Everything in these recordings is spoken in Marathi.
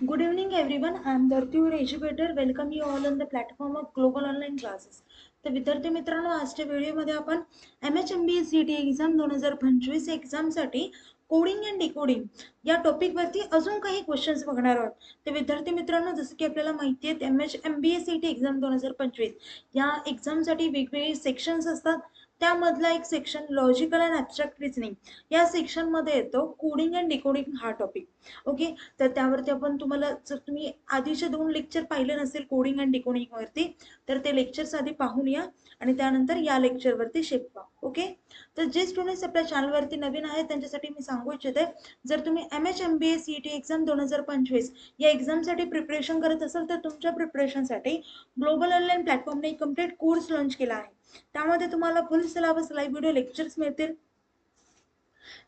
Good evening, everyone. I am Dharti, your educator. Welcome you all on the platform of Global Online Classes. तर विद्यार्थी मित्रांनो, आजच्या व्हिडिओमध्ये आपण MHMBA CET एक्झाम 2025 एक्झामसाठी कोडिंग अँड डिकोडिंग या टॉपिकवरती अजून काही क्वेश्चन्स बघणार आहोत. तर विद्यार्थी मित्रांनो, जसं की आपल्याला माहिती आहे MHMBA CET एक्झाम 2025 या एक्झामसाठी वेगवेगळे सेक्शन्स असतात. त्यामधला एक section logical and abstract reasoning या सेक्शनमध्ये येतो कोडिंग अँड डिकोडिंग हा टॉपिक. ओके, तर त्यावरती आपण तुम्हाला जर तुम्ही आधीचे 2 लेक्चर पाहिले नसेल कोडिंग अँड डिकोडिंग वरती तर ते लेक्चर्स आधी पाहून या आणि त्यानंतर या लेक्चरवरती शिकवा. ओके, तर जे स्टुडंट्स आपल्या चॅनलवरती नवीन आहेत त्यांच्यासाठी मी सांगू इच्छिते, जर तुम्ही MHMBA CET एक्झाम 2025 या एक्झामसाठी प्रिपरेशन करत असाल तर तुमच्या प्रिपरेशनसाठी ग्लोबल ऑनलाईन प्लॅटफॉर्मने एक कम्प्लीट कोर्स लॉन्च केला आहे. त्यामध्ये तुम्हाला फुल सिलेबस लाईव्ह व्हिडिओ लेक्चर्स मिळतील,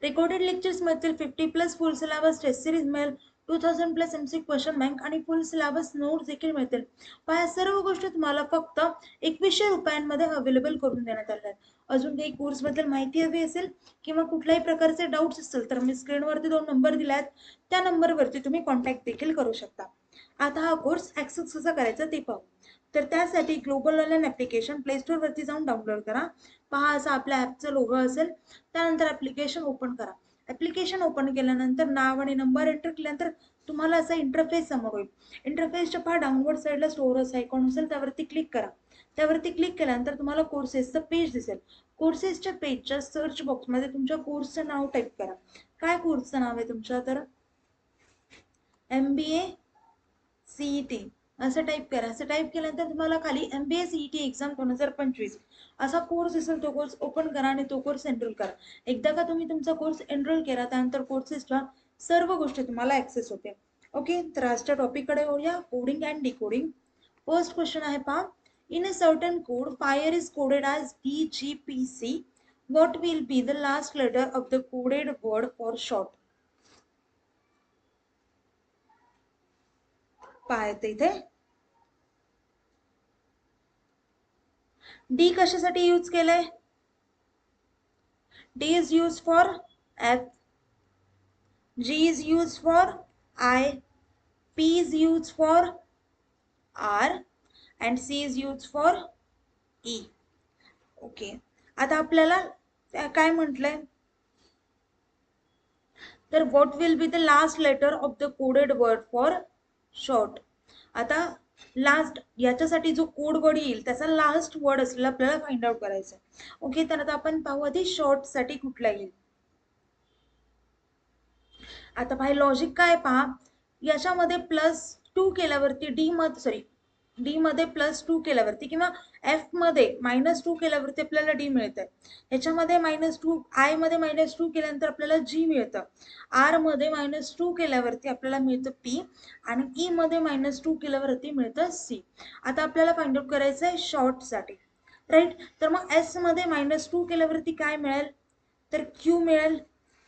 रेकॉर्डेड लेक्चर्स मिळतील, 50+ फुल सिलेबस टेस्ट सिरीज मिळेल, 2000+ MCQ क्वेश्चन बँक आणि फुल सिलेबस नोट्स देखील मिळतील. पण या सर्व गोष्टी तुम्हाला फक्त 2100 रुपयांमध्ये अवेलेबल करून देण्यात आल्या आहेत. अजून काही कोर्सबद्दल माहिती हवी असेल किंवा कुठल्याही प्रकारचे डाऊट्स असतील तर मी स्क्रीनवरती 2 नंबर दिले आहेत, त्या नंबरवरती तुम्ही कॉन्टॅक्ट देखील करू शकता. आता हा कोर्स ॲक्सेस कसा करायचा ते पाहू. तर त्यासाठी ग्लोबल ऑनलाईन ॲप्लिकेशन प्ले स्टोअरवरती जाऊन डाउनलोड करा. पहा, असं आपल्या ॲपचं लोगो असेल. त्यानंतर ॲप्लिकेशन ओपन करा. ॲप्लिकेशन ओपन केल्यानंतर नाव आणि नंबर एंटर केल्यानंतर तुम्हाला असा इंटरफेस समोर होईल. इंटरफेसच्या पहा डाउनवर्ड साईडला स्टोअर्स आयकॉन असेल, त्यावरती क्लिक करा. त्यावरती क्लिक केल्यानंतर तुम्हाला कोर्सेसचं पेज दिसेल. कोर्सेसच्या पेजच्या सर्च बॉक्समध्ये तुमच्या कोर्सचं नाव टाईप करा. काय कोर्सचं नाव आहे तुमच्या? तर MBA CET असं टाईप करा. असं टाईप केल्यानंतर तुम्हाला खाली MBA CET एक्झाम 2025 असा कोर्स असेल, तो कोर्स ओपन करा आणि तो कोर्स एनरोल करा. एकदा का तुम्ही तुमचा कोर्स एनरोल केला त्यानंतर कोर्सेसच्या सर्व गोष्टी तुम्हाला ॲक्सेस होते. ओके, तर आजच्या टॉपिककडे वळूया, coding and decoding. First question आहे पहा, in a certain code fire is coded as BGPC. What will be the last letter of the coded word for short? पाहते इथे डी कशासाठी यूज केलंय? D is used for F, G is used for I, P is used for R and C is used for E. Okay, आता आपल्याला काय म्हटलंय तर what will be the last letter of the coded word for short. आता लास्ट याच्यासाठी जो कोड वर्ड येईल त्याचा लास्ट वर्ड असलेला आपल्याला फाइंड आउट करायचा आहे. ओके, तर आता आपण पाहू आधी शॉर्ट साठी कुठला येईल. आता पाहि लॉजिक काय पहा, याच्यामध्ये +2 केल्यावरती डी मध्ये +2 केल्यावरती किंवा F मध्ये -2 केल्यावरती आपल्याला D मिळतं. ह्याच्यामध्ये -2 I मध्ये -2 केल्यानंतर आपल्याला G मिळतं. R मध्ये -2 केल्यावरती आपल्याला मिळतं P आणि E मध्ये -2 केल्यावरती मिळतं C. आता आपल्याला फाइंड आउट करायचं आहे शॉर्टसाठी, राईट. तर मग S मध्ये -2 केल्यावरती काय मिळेल तर Q मिळेल,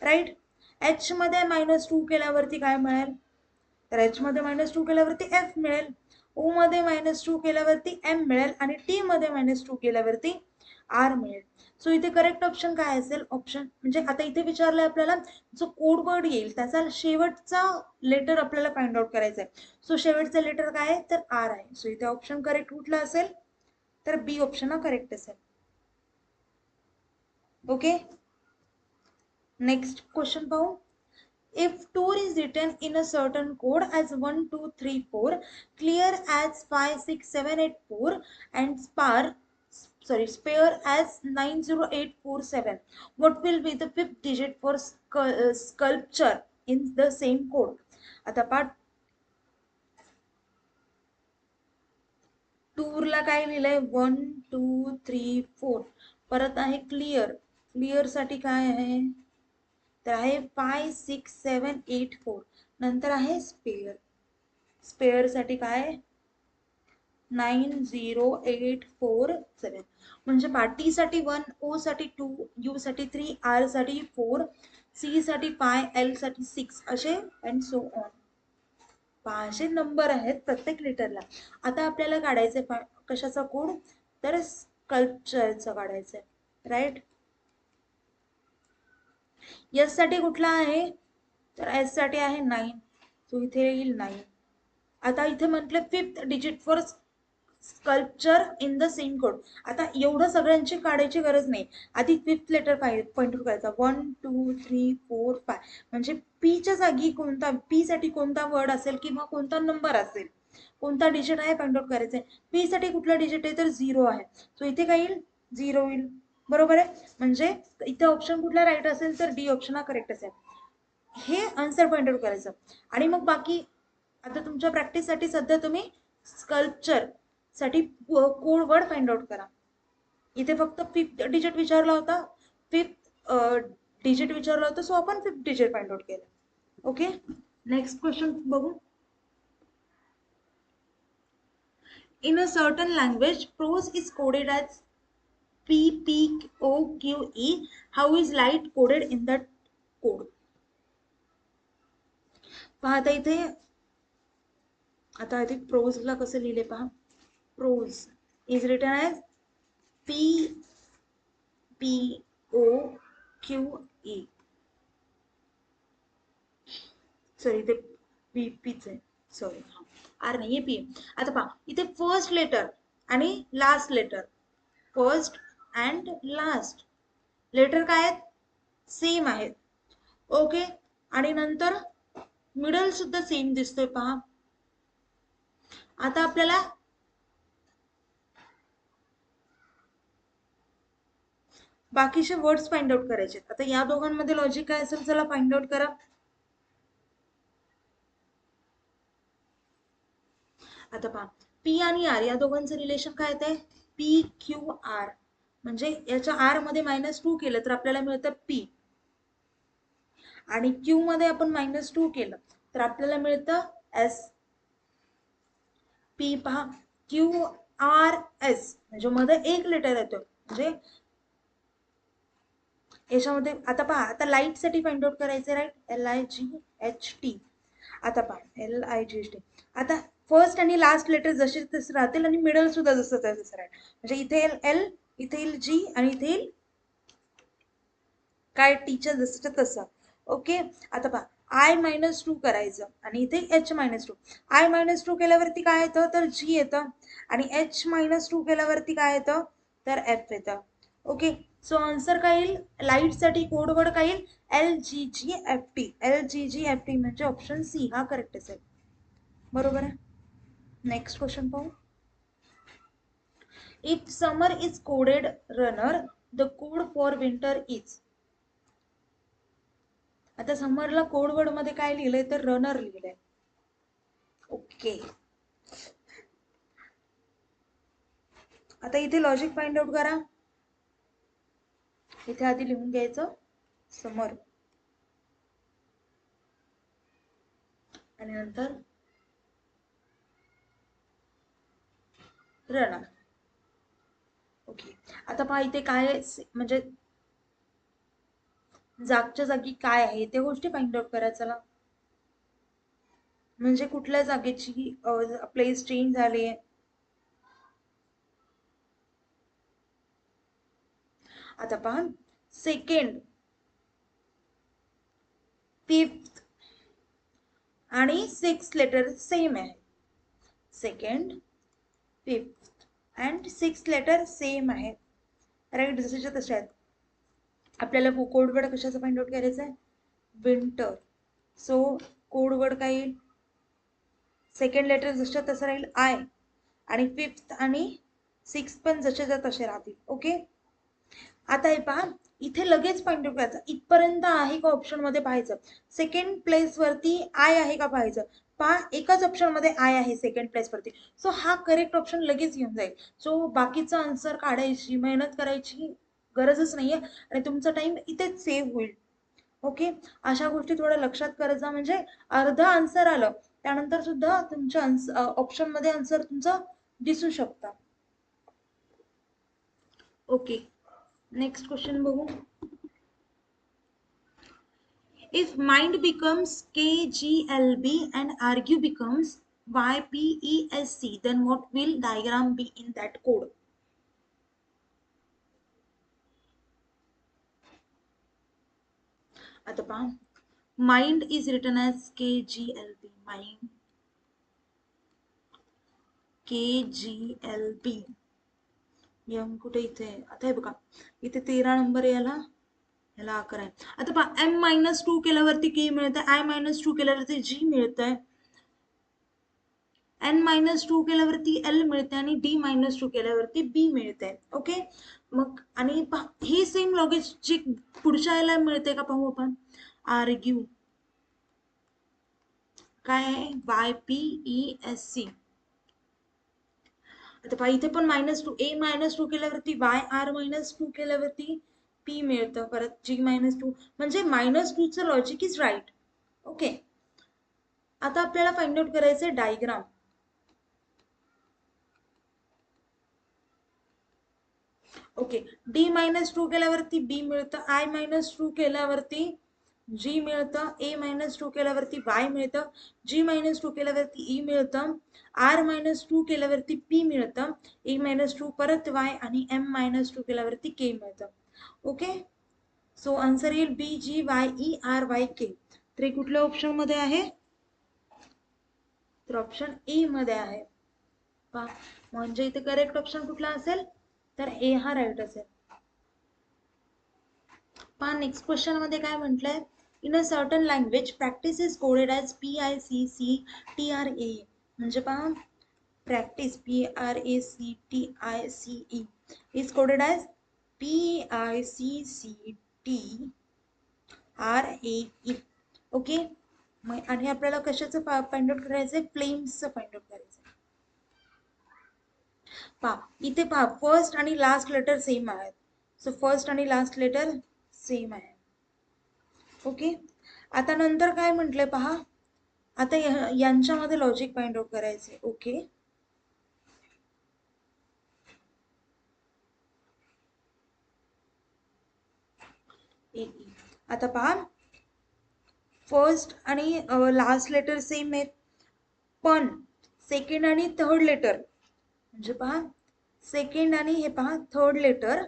राईट. H मध्ये -2 केल्यावरती काय मिळेल तर H मध्ये -2 केल्यावरती F मिळेल. O मध्ये -2 केल्यावरती M मिळेल आणि T मध्ये -2 केल्यावरती R मिळेल. सो इथे करेक्ट ऑप्शन काय असेल? ऑप्शन म्हणजे आता इथे विचारलंय आपल्याला जो कोड वर्ड येईल त्याचा शेवटचा लेटर आपल्याला फाइंड आउट करायचा आहे. सो शेवटचा लेटर काय आहे तर R आहे. सो इथे ऑप्शन करेक्ट कुठला असेल तर बी ऑप्शन हा करेक्ट असेल. ओके, नेक्स्ट क्वेश्चन पाहू. If tour is written in a certain code as 1, 2, 3, 4, clear as 5, 6, 7, 8, 4, and spare as 90847, what will be the fifth digit for sculpture in the same code? आता पाठ टूरला काय लिहिलंय 1, 2, 3, 4. परत आहे क्लिअर. क्लिअर साठी काय आहे तर आहे 5, 6, 7, 8, 4. नंतर आहे स्पेअर. स्पेअर साठी काय 90847. म्हणजे टी साठी 1, O साठी 2, U साठी 3, R साठी 4, C साठी 5, L साठी 6 असे अँड सो ऑन. 500 नंबर आहेत प्रत्येक लेटरला. आता आपल्याला काढायचं कशाचा कोड तर स्कल्पचरचा काढायचा आहे, राईट. एस साठी कुठला आहे तर एस साठी आहे 9. सो इथे येईल 9. आता इथे म्हटलं 5th digit for sculpture in the same code. आता एवढं सगळ्यांची काढायची गरज नाही. आधी 5th लेटर पॉइंट करायचा. 1 2 3 4 5 म्हणजे पीच्या जागी कोणता, पी साठी कोणता वर्ड असेल किंवा कोणता नंबर असेल, कोणता डिजिट आहे फाइंड आउट करायचा आहे. पी साठी कुठला डिजिट आहे तर 0 आहे. सो इथे काय येईल 0 येईल. बरोबर आहे. म्हणजे इथे ऑप्शन कुठला राईट असेल तर डी ऑप्शन हा करेक्ट असेल. हे आन्सर फाइंड आउट करायचं. आणि मग बाकी आता तुमच्या प्रॅक्टिससाठी सध्या तुम्ही स्कल्पचर साठी कोड वर्ड फाइंड आउट करा. इथे फक्त 5th डिजिट विचारला होता, 5th डिजिट विचारला होता, सो आपण 5th डिजिट फाइंड आउट केलं. ओके, नेक्स्ट क्वेश्चन बघू. In a certain language, prose is coded as PPOQE. How is light coded in that code? पहा आता इथे, आता इथे प्रोजला कसं लिहिले पहा. Prose is written as PPOQE. Sorry इथे पीच आहे, सॉरी आर नाही पी. आता पहा इथे फर्स्ट लेटर आणि last letter, first and last letter काय आहेत, सेम आहेत. ओके, आणि नंतर मिडल सुद्धा सेम दिसतोय पहा. आता आपल्याला बाकीचे वर्ड्स फाइंड आउट करायचे. आता या दोघांमध्ये लॉजिक काय असेल, चला फाइंड आउट करा. आता पहा पी आणि आर या दोघांचं रिलेशन काय येते, पी क्यू आर. म्हणजे याच्या आर मध्ये -2 केलं तर आपल्याला मिळतं पी, आणि क्यू मध्ये आपण -2 केलं तर आपल्याला मिळतं एस. पी पहा क्यू आर एस म्हणजे मध्ये एक लेटर येतो. म्हणजे याच्यामध्ये आता पहा, आता लाईट साठी फाइंड आउट करायचं राईट, LIGHT. आता पहा LIGHT. आता फर्स्ट आणि लास्ट लेटर जसे तसे राहतील आणि मिडल सुद्धा जसं तसं राहील. म्हणजे इथे येईल एल, इथे येईल जी, आणि इथे येईल काय टीच्या जसं तसं. ओके, आता पहा I-2 करायचं आणि इथे H-2. I-2 केल्यावरती काय येतं तर G येतं, आणि H-2 केल्यावरती काय येतं तर F येतं. ओके, सो आन्सर काय येईल, लाईट साठी कोड वर्ड काय येईल LGGFT. LGGFT म्हणजे ऑप्शन सी हा करेक्ट असेल. बरोबर आहे. नेक्स्ट क्वेश्चन पाहू. If summer is coded runner, the code for winter is. आता समरला कोड वर्ड मध्ये काय लिहिलंय तर रनर लिहिलंय. ओके, आता इथे लॉजिक फाइंड आउट करा. इथे आधी लिहून घ्यायचं समर, आणि नंतर रनर. ओके, आता पहा इथे काय म्हणजे जागच्या जागी काय आहे ते गोष्टी फाइंड आउट करा. चला, म्हणजे कुठल्या जागेची प्लेस चेंज झाली आहे. आता पहा सेकंड, 5th आणि 6th लेटर सेम आहे. Second, 5th and 6th letter same आहे राईट, जसेच्या तसे आहेत. आपल्याला कोड वर्ड कशाचा फाइंड आउट करायचा आहे, विंटर. सो कोड वर्ड काय येईल, सेकंड लेटर जसं तसं राहील आय, आणि 5th आणि 6th पण जसेच्या तसे राहतील. ओके, आता हे पहा इथे लगेच फाइंड आउट करायचं, इथपर्यंत आहे का ऑप्शन मध्ये पाहायचं. सेकंड प्लेस वरती आय आहे का पाहायचं. पहा एकाच ऑप्शन मध्ये आय आहे सेकंड प्लेस वरती, सो हा करेक्ट ऑप्शन लगेच येऊन जाईल. सो बाकीचा आन्सर काढायची मेहनत करायची गरजच नाहीये, आणि तुमचा टाइम इथेच सेव्ह होईल. ओके, अशा गोष्टी थोड्या लक्षात करत जा, म्हणजे अर्ध आन्सर आलं त्यानंतर सुद्धा तुमच्या ऑप्शन मध्ये आन्सर तुमचा दिसू शकता. ओके, नेक्स्ट क्वेश्चन बघू. If mind becomes KGLB and argue becomes YPESC, then what will diagram be in that code? आता पहा, mind is written as KGLB, mind. KGLB. यम कुठे इथे आता हे बघा, इथे 13 नंबर याला, याला 11 आहे. आता पहा M-2 केल्यावरती K मिळत आहे, I-2 केल्यावरती G मिळत आहे, N-2 केल्यावरती L मिळते आणि D-2 केल्यावरती B मिळते. ओके, मग आणि ही सेम लॉजिक पुढच्या याला मिळते का पाहू आपण. आर्ग्यू काय आहे, YPESC. आता पहा इथे पण -2, A-2 केल्यावरती Y, R-2 केल्यावरती P मिळतं, परत G-2 म्हणजे -2 चं लॉजिक इज राईट. ओके, आता आपल्याला फाइंड आउट करायचे डायग्राम. ओके, D-2 केल्यावरती B मिळतं, I-2 केल्यावरती G मिळतं, A-2 केल्यावरती Y मिळतं, G-2 केल्यावरती E मिळतं, R-2 केल्यावरती P मिळतं, A-2 परत Y आणि M-2 केल्यावरती K मिळतं. ओके, सो आन्सर येईल BGYERYK. तर कुठल्या ऑप्शन मध्ये आहे, तर ऑप्शन ए मध्ये आहे. म्हणजे इथे करेक्ट ऑप्शन कुठला असेल, तर ए हा राईट असेल. पहा नेक्स्ट क्वेश्चन मध्ये काय म्हटलंय, in a certain language practice is coded as PICCTRAE. म्हणजे पहा practice PRACTICE is coded as PICCTRAE. Okay, आणि आपल्याला कशाचं फाइंड आउट करायचंय, फ्लेम्सचं फाइंड आउट करायचं. पहा इथे पहा फर्स्ट आणि लास्ट लेटर सेम आहेत, सो फर्स्ट आणि लास्ट लेटर सेम आहे. ओके, आता नंतर काय म्हटलंय पहा, आता यांच्यामध्ये लॉजिक फाइंड आउट करायचे. ओके, आता पहा फर्स्ट आणि लास्ट लेटर सेम आहेत, पण सेकंड आणि थर्ड लेटर म्हणजे पहा सेकंड आणि हे पहा थर्ड लेटर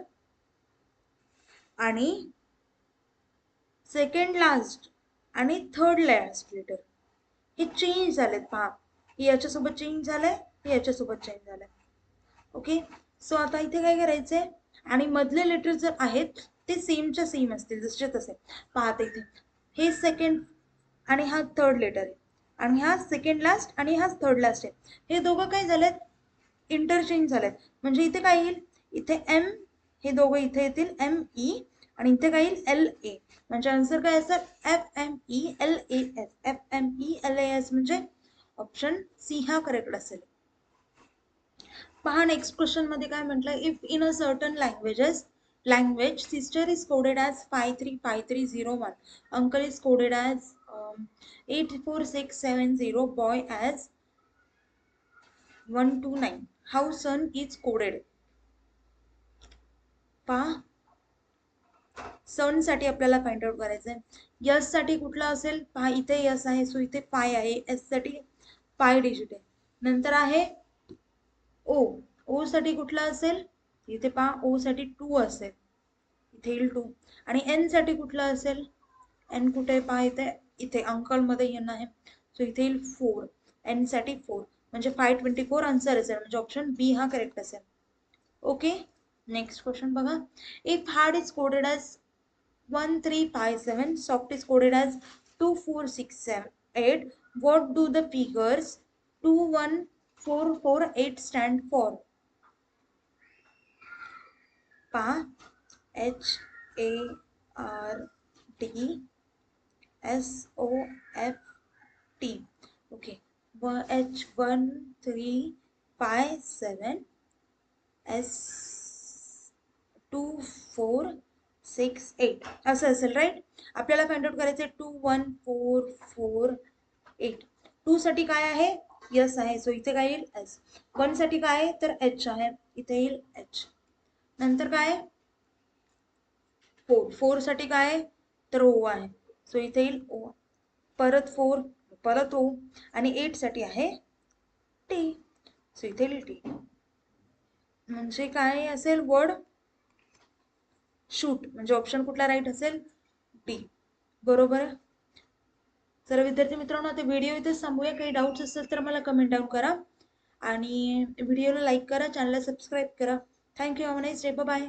आणि सेकंड लास्ट आणि थर्ड लास्ट लेटर हे चेंज झालेत. पहा हे याच्यासोबत चेंज झालंय, हे याच्यासोबत चेंज झालंय. ओके, सो आता इथे काय करायचंय, आणि मधले लेटर जर आहेत ते सेमच्या सेम असतील जसे तसे. पाहते इथे हे सेकंड आणि हा थर्ड लेटर आहे, आणि हा सेकंड लास्ट आणि हा थर्ड लास्ट आहे, हे दोघं काय झालेत, इंटरचेंज झालेत. म्हणजे इथे काय येईल, इथे M, हे दोघं इथे येतील ME, आणि इथे काय येईल LA. म्हणजे आन्सर काय असेल, FMELAS. FMELAS म्हणजे ऑप्शन सी हा करेक्ट असेल. पहा नेक्स्ट क्वेश्चन मध्ये काय म्हटलं, if in a certain language sister is coded as 535301, uncle is coded as 84670, boy as 129, how son is coded. पहा सन साठी आपल्याला फाइंड आउट करायचंय. यस साठी कुठला असेल, पहा इथे यस आहे, सो इथे 5 आहे, एस साठी 5 डिजिट आहे. नंतर आहे ओ, ओ साठी कुठला असेल, इथे पहा ओ साठी 2 असेल, इथे येईल 2. आणि एन साठी कुठला असेल, एन कुठे पहा इथे, इथे अंकल मध्ये एन आहे, सो इथे येईल 4. एन साठी 4 म्हणजे 524 आन्सर असेल, म्हणजे ऑप्शन बी हा करेक्ट असेल. ओके, नेक्स्ट क्वेश्चन बघा, if hard is coded as 1357, soft is coded as 24678, what do the figures 21448 stand for. पहा HARDSOFT. ओके, H1357 S2468 असं असेल, राईट. आपल्याला फाइंड आउट करायचं 21448. 2 साठी काय आहे, यस आहे, सो इथे काय येईल एस. 1 साठी काय आहे, तर एच आहे, इथे येईल एच. नंतर काय 4, 4 साठी काय आहे, तर ओ आहे, सो इथे येईल ओ. परत 4, परत ओ, आणि 8 साठी आहे टी, सो इथे येईल टी. म्हणजे काय असेल वर्ड शूट, म्हणजे ऑप्शन कुठला राईट असेल, डी. बरोबर आहे. तर विद्यार्थी मित्रांनो, आता व्हिडिओ इथे थांबूया. काही डाऊट्स असेल तर मला कमेंट डाऊन करा. आणि व्हिडिओला लाईक करा, चॅनलला सबस्क्राईब करा. Thank you. Have a nice day. Bye.